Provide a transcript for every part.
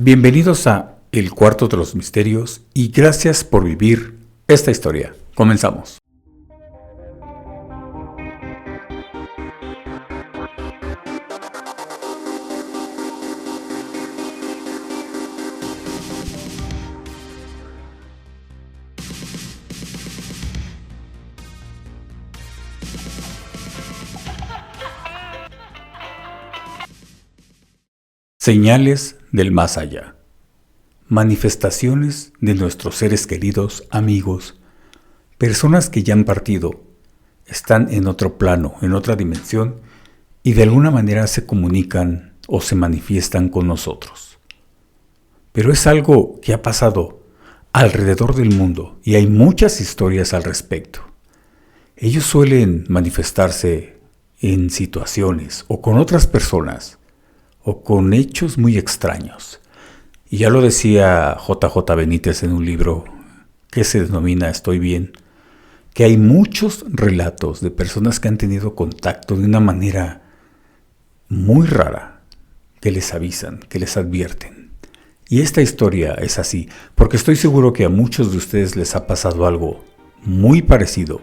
Bienvenidos a El Cuarto de los Misterios y gracias por vivir esta historia. Comenzamos. Señales del más allá. Manifestaciones de nuestros seres queridos, amigos, personas que ya han partido, están en otro plano, en otra dimensión, y de alguna manera se comunican o se manifiestan con nosotros. Pero es algo que ha pasado alrededor del mundo y hay muchas historias al respecto. Ellos suelen manifestarse en situaciones o con otras personas o con hechos muy extraños. Y ya lo decía J.J. Benítez en un libro que se denomina Estoy bien, que hay muchos relatos de personas que han tenido contacto de una manera muy rara, que les avisan, que les advierten. Y esta historia es así, porque estoy seguro que a muchos de ustedes les ha pasado algo muy parecido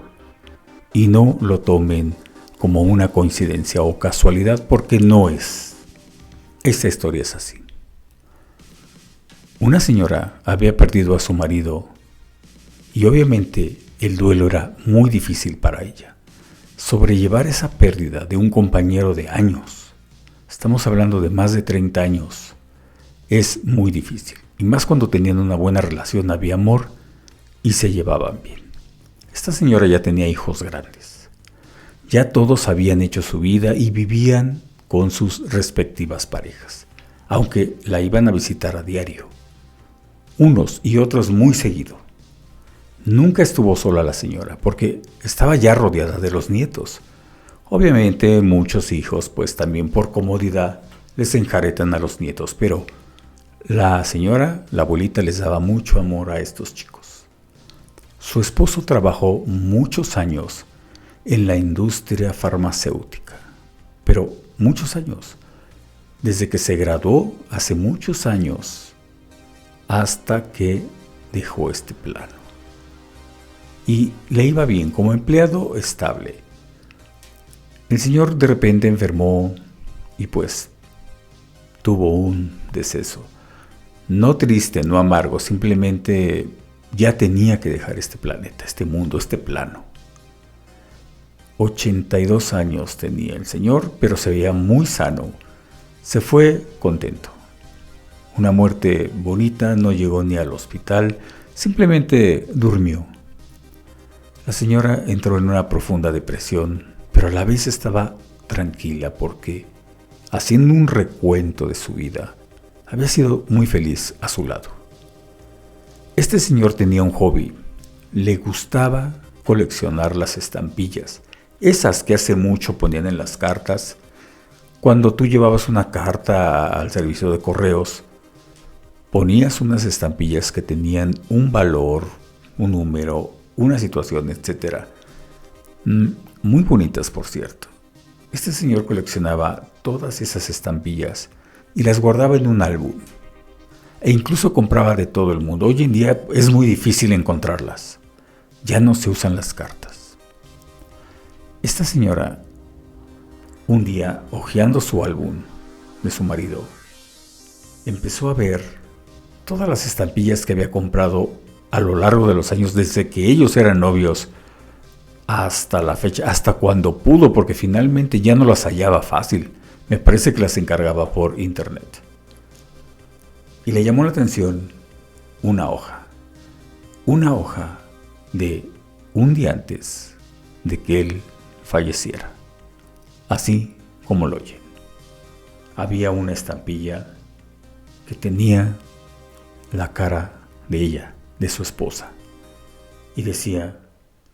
y no lo tomen como una coincidencia o casualidad, porque no es. Esta historia es así. Una señora había perdido a su marido y obviamente el duelo era muy difícil para ella. Sobrellevar esa pérdida de un compañero de años, estamos hablando de más de 30 años, es muy difícil. Y más cuando tenían una buena relación, había amor y se llevaban bien. Esta señora ya tenía hijos grandes. Ya todos habían hecho su vida y vivían con sus respectivas parejas, aunque la iban a visitar a diario, unos y otros muy seguido. Nunca estuvo sola la señora, porque estaba ya rodeada de los nietos. Obviamente muchos hijos, pues también por comodidad, les enjaretan a los nietos, pero la señora, la abuelita, les daba mucho amor a estos chicos. Su esposo trabajó muchos años en la industria farmacéutica, pero muchos años, desde que se graduó hace muchos años hasta que dejó este plano. Y le iba bien como empleado estable. El señor de repente enfermó y pues tuvo un deceso. No triste, no amargo, simplemente ya tenía que dejar este planeta, este mundo, este plano. 82 años tenía el señor, pero se veía muy sano. Se fue contento. Una muerte bonita, no llegó ni al hospital, simplemente durmió. La señora entró en una profunda depresión, pero a la vez estaba tranquila porque, haciendo un recuento de su vida, había sido muy feliz a su lado. Este señor tenía un hobby. Le gustaba coleccionar las estampillas. Esas que hace mucho ponían en las cartas. Cuando tú llevabas una carta al servicio de correos, ponías unas estampillas que tenían un valor, un número, una situación, etc. Muy bonitas, por cierto. Este señor coleccionaba todas esas estampillas y las guardaba en un álbum. E incluso compraba de todo el mundo. Hoy en día es muy difícil encontrarlas. Ya no se usan las cartas. Esta señora, un día, hojeando su álbum de su marido, empezó a ver todas las estampillas que había comprado a lo largo de los años, desde que ellos eran novios hasta la fecha, hasta cuando pudo, porque finalmente ya no las hallaba fácil. Me parece que las encargaba por internet. Y le llamó la atención una hoja de un día antes de que él falleciera, así como lo oyen. Había una estampilla que tenía la cara de ella, de su esposa, y decía: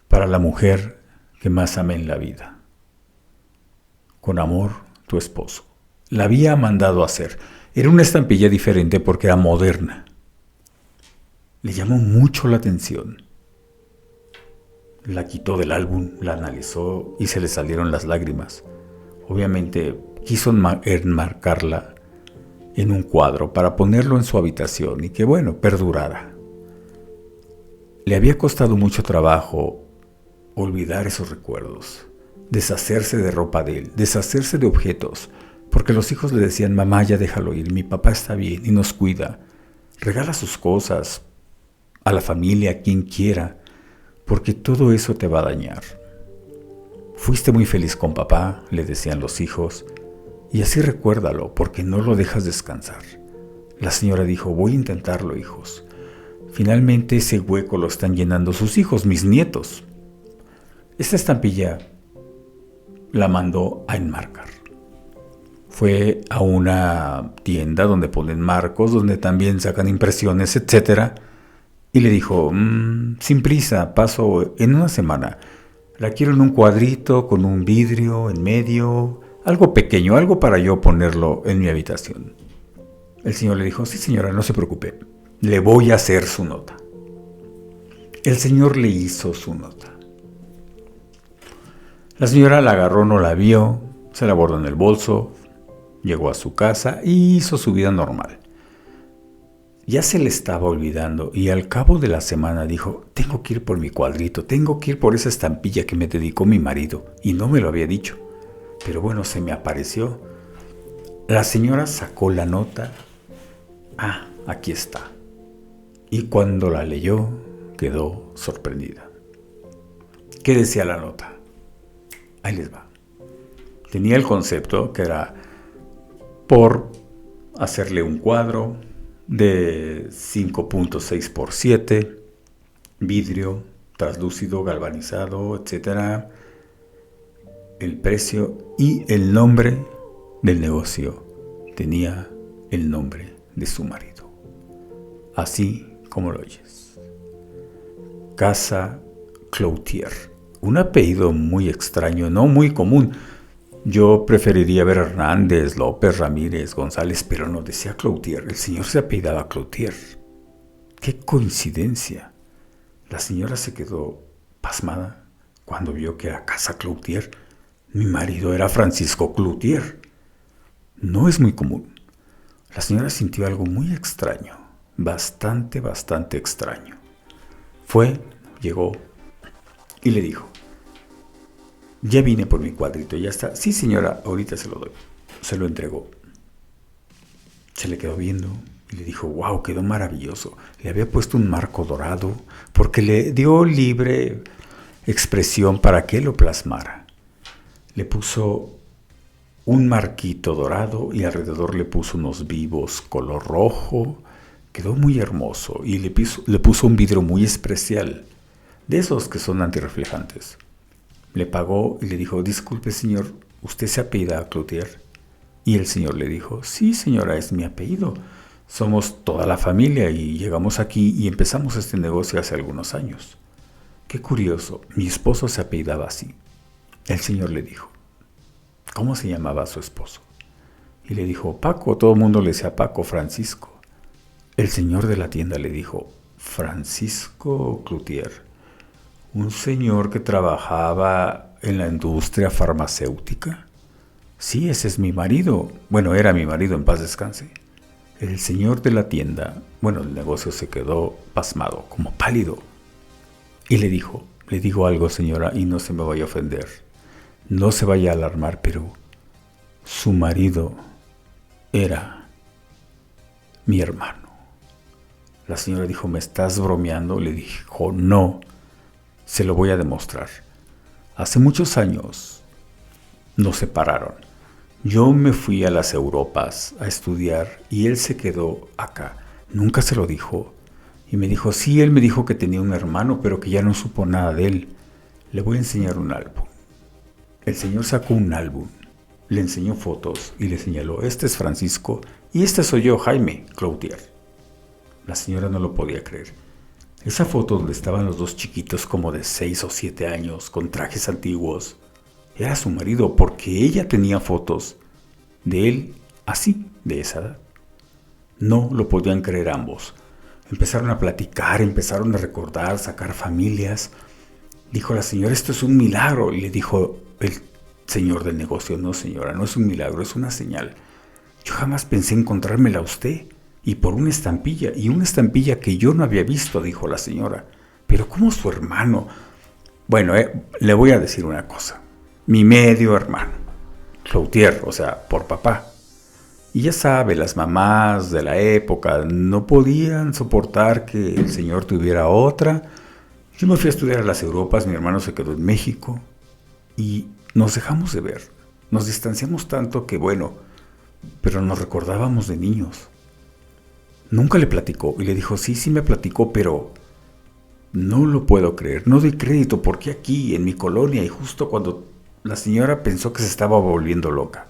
para la mujer que más amé en la vida. Con amor, tu esposo. La había mandado a hacer. Era una estampilla diferente porque era moderna. Le llamó mucho la atención. La quitó del álbum, la analizó y se le salieron las lágrimas. Obviamente quiso enmarcarla en un cuadro para ponerlo en su habitación y que, bueno, perdurara. Le había costado mucho trabajo olvidar esos recuerdos, deshacerse de ropa de él, deshacerse de objetos, porque los hijos le decían: mamá, ya déjalo ir, mi papá está bien y nos cuida. Regala sus cosas a la familia, a quien quiera, porque todo eso te va a dañar. Fuiste muy feliz con papá, le decían los hijos, y así recuérdalo, porque no lo dejas descansar. La señora dijo: voy a intentarlo, hijos. Finalmente ese hueco lo están llenando sus hijos, mis nietos. Esta estampilla la mandó a enmarcar. Fue a una tienda donde ponen marcos, donde también sacan impresiones, etc. Y le dijo: sin prisa, paso en una semana. La quiero en un cuadrito con un vidrio en medio, algo pequeño, algo para yo ponerlo en mi habitación. El señor le dijo: sí, señora, no se preocupe, le voy a hacer su nota. El señor le hizo su nota. La señora la agarró, no la vio, se la guardó en el bolso, llegó a su casa y hizo su vida normal. Ya se le estaba olvidando y al cabo de la semana dijo: tengo que ir por mi cuadrito, tengo que ir por esa estampilla que me dedicó mi marido, y no me lo había dicho. Pero bueno, se me apareció. La señora sacó la nota. Aquí está. Y cuando la leyó, quedó sorprendida. ¿Qué decía la nota? Ahí les va. Tenía el concepto que era por hacerle un cuadro de 5.6 por 7, vidrio, translúcido, galvanizado, etc. El precio y el nombre del negocio. Tenía el nombre de su marido. Así como lo oyes. Casa Cloutier. Un apellido muy extraño, no muy común. Yo preferiría ver Hernández, López, Ramírez, González, pero no, decía Cloutier. El señor se apellidaba Cloutier. ¡Qué coincidencia! La señora se quedó pasmada cuando vio que era Casa Cloutier. Mi marido era Francisco Cloutier. No es muy común. La señora sintió algo muy extraño, bastante extraño. Llegó y le dijo: ya vine por mi cuadrito, ya está. Sí, señora, ahorita se lo doy. Se lo entregó. Se le quedó viendo y le dijo: wow, quedó maravilloso. Le había puesto un marco dorado porque le dio libre expresión para que lo plasmara. Le puso un marquito dorado y alrededor le puso unos vivos color rojo. Quedó muy hermoso y le puso un vidrio muy especial, de esos que son antirreflejantes. Le pagó y le dijo: disculpe, señor, ¿usted se apellida Cloutier? Y el señor le dijo: sí, señora, es mi apellido. Somos toda la familia y llegamos aquí y empezamos este negocio hace algunos años. Qué curioso, mi esposo se apellidaba así. El señor le dijo: ¿cómo se llamaba su esposo? Y le dijo: Paco. Todo el mundo le decía Paco, Francisco. El señor de la tienda le dijo: Francisco Cloutier. ¿Un señor que trabajaba en la industria farmacéutica? Sí, ese es mi marido. Bueno, era mi marido, en paz descanse. El señor de la tienda, el negocio, se quedó pasmado, como pálido. Y le digo algo, señora, y no se me vaya a ofender. No se vaya a alarmar, pero su marido era mi hermano. La señora dijo: ¿me estás bromeando? Le dijo: no. Se lo voy a demostrar. Hace muchos años nos separaron. Yo me fui a las Europas a estudiar y él se quedó acá. Nunca se lo dijo. Y me dijo: sí, él me dijo que tenía un hermano, pero que ya no supo nada de él. Le voy a enseñar un álbum. El señor sacó un álbum, le enseñó fotos y le señaló: este es Francisco y este soy yo, Jaime Cloutier. La señora no lo podía creer. Esa foto donde estaban los dos chiquitos como de 6 o 7 años con trajes antiguos era su marido, porque ella tenía fotos de él así, de esa edad. No lo podían creer ambos. Empezaron a platicar, empezaron a recordar, sacar familias. Dijo la señora: esto es un milagro. Y le dijo el señor del negocio: no, señora, no es un milagro, es una señal. Yo jamás pensé encontrármela a usted, y por una estampilla que yo no había visto, dijo la señora. Pero ¿cómo su hermano? Bueno, le voy a decir una cosa. Mi medio hermano, Cloutier, o sea, por papá. Y ya sabe, las mamás de la época no podían soportar que el señor tuviera otra. Yo me fui a estudiar a las Europas, mi hermano se quedó en México y nos dejamos de ver. Nos distanciamos tanto que, bueno, pero nos recordábamos de niños. Nunca le platicó y le dijo, sí me platicó, pero no lo puedo creer, no doy crédito, porque aquí, en mi colonia, y justo cuando la señora pensó que se estaba volviendo loca.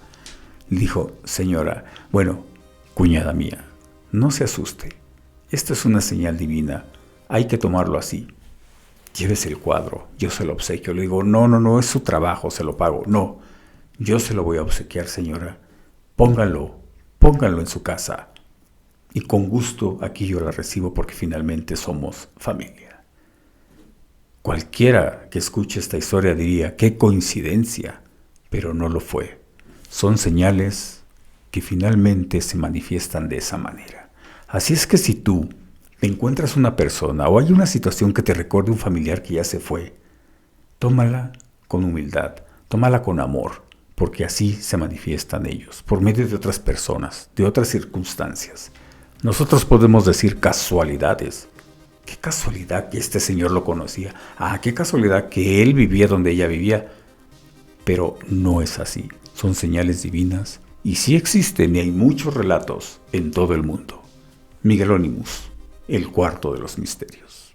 Le dijo, señora, bueno, cuñada mía, no se asuste. Esta es una señal divina. Hay que tomarlo así. Llévese el cuadro, yo se lo obsequio. Le digo, no, es su trabajo, se lo pago. No, yo se lo voy a obsequiar, señora. Póngalo en su casa. Y con gusto aquí yo la recibo porque finalmente somos familia. Cualquiera que escuche esta historia diría, qué coincidencia, pero no lo fue. Son señales que finalmente se manifiestan de esa manera. Así es que si tú te encuentras una persona o hay una situación que te recuerde un familiar que ya se fue, tómala con humildad, tómala con amor, porque así se manifiestan ellos, por medio de otras personas, de otras circunstancias. Nosotros podemos decir casualidades. Qué casualidad que este señor lo conocía. Qué casualidad que él vivía donde ella vivía. Pero no es así. Son señales divinas y sí existen y hay muchos relatos en todo el mundo. Miguel Onimus, el cuarto de los misterios.